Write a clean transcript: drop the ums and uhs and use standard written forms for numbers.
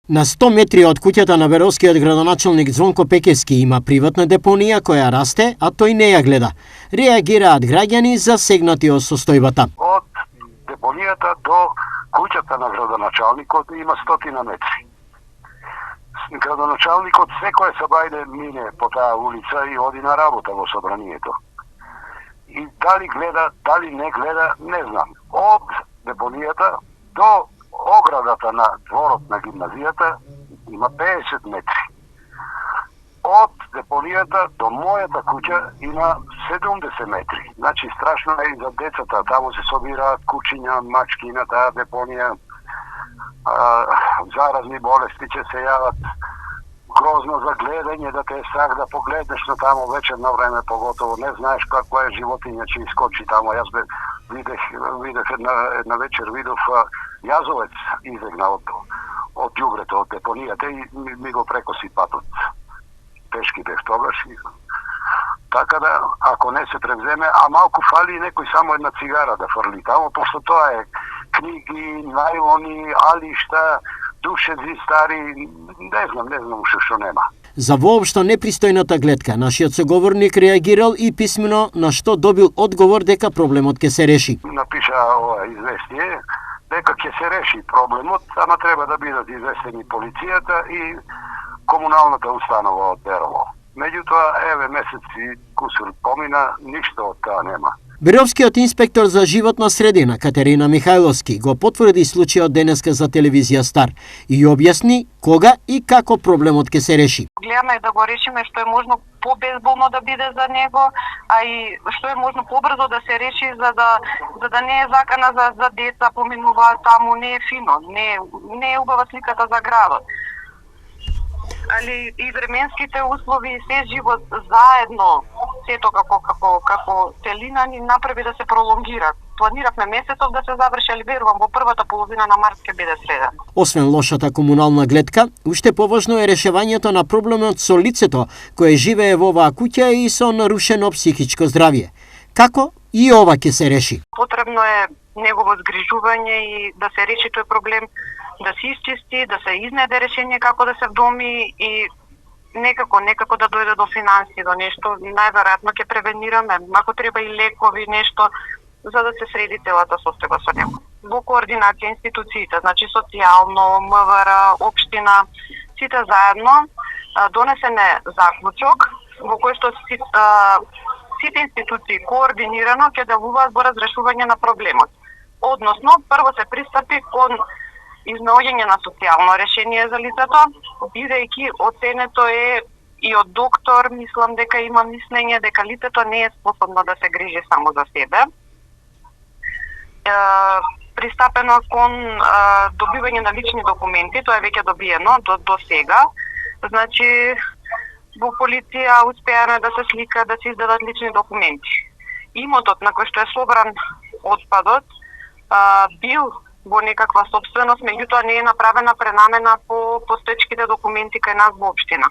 На 100 метри од куќата на Беровскиот градоначалник Звонко Пекевски има приватна депонија која расте, а тој не ја гледа. Реагираат граѓани засегнати од состојбата. Од депонијата до куќата на градоначалникот има 100 метри. Градоначалникот секој сабајде мине по таа улица и оди на работа во собранието. И дали гледа, дали не гледа, не знам. Од депонијата до оградата на дворот на гимназијата има 50 метри. Од депонијата до мојата куќа има 70 метри. Значи страшно е и за децата. Таму се собираат кучиња, мачки на таа депонија. Заразни болести ќе се јават. Грозно за гледање, да те е страх да погледнеш на таму вечерно време, поготово не знаеш каква е животиња ќе искочи таму. Јас видев една вечер видов јазовец изегна од ѓубрето од депонијата и ми го прекоси патот. Пешки бев тогаш. Така да, ако не се превземе, а малку фали некој само една цигара да фрли таму, пошто тоа е книги, најлони, алишта, душеци стари, не знам што нема. За воопшто непристојната гледка, нашиот соговорник реагирал и писмено, на што добил одговор дека проблемот ќе се реши. Напиша ова известие дека ќе се реши проблемот, ама треба да бидат известени полицијата и комуналната установа од Берово. Меѓутоа, еве месеци кусур помина, ништо од тоа нема. Беровскиот инспектор за животна средина Катерина Михајловски го потврди случајот денеска за телевизија Стар и објасни кога и како проблемот ќе се реши. Гледаме да го решиме што е можно побезболно да биде за него, а и што е можно побрзо да се реши за да не е закана за деца поминуваат таму, не е фино, не е убава сликата за градот. Али и временските услови и се живот заедно, сето како целина ни направи да се пролонгира. Планиравме месецов да се заврши, али верувам во првата половина на март ќе биде среда. Освен лошата комунална гледка, уште поважно е решавањето на проблемот со лицето кое живее во оваа куќа и со нарушено психичко здравје. Како и ова ќе се реши? Потребно е негово згрижување и да се реши тој проблем, да се исчисти, да се изнеде решение како да се вдоми и некако да дојде до финанси, до нешто, најверојатно ќе превенираме, ако треба и лекови, нешто, за да се среди целата состојба со него. Во координација институциите, значи социјално, МВР, општина, сите заедно донесен е заклучок во кој што сите институции координирано ќе делуваат во разрешување на проблемот. Односно, прво се пристапи кон изнаоѓање на социјално решение за лицето, бидејќи оценето е и од доктор, мислам дека има мислење дека лицето не е способно да се грижи само за себе. Пристапено кон добивање на лични документи, тоа е веќе добиено до сега. Значи, во полиција успеано да се слика, да се издадат лични документи. Имотот на кој што е собран отпадот бил во некаква собственост, меѓутоа не е направена пренамена по постоечките документи кај нас во општина.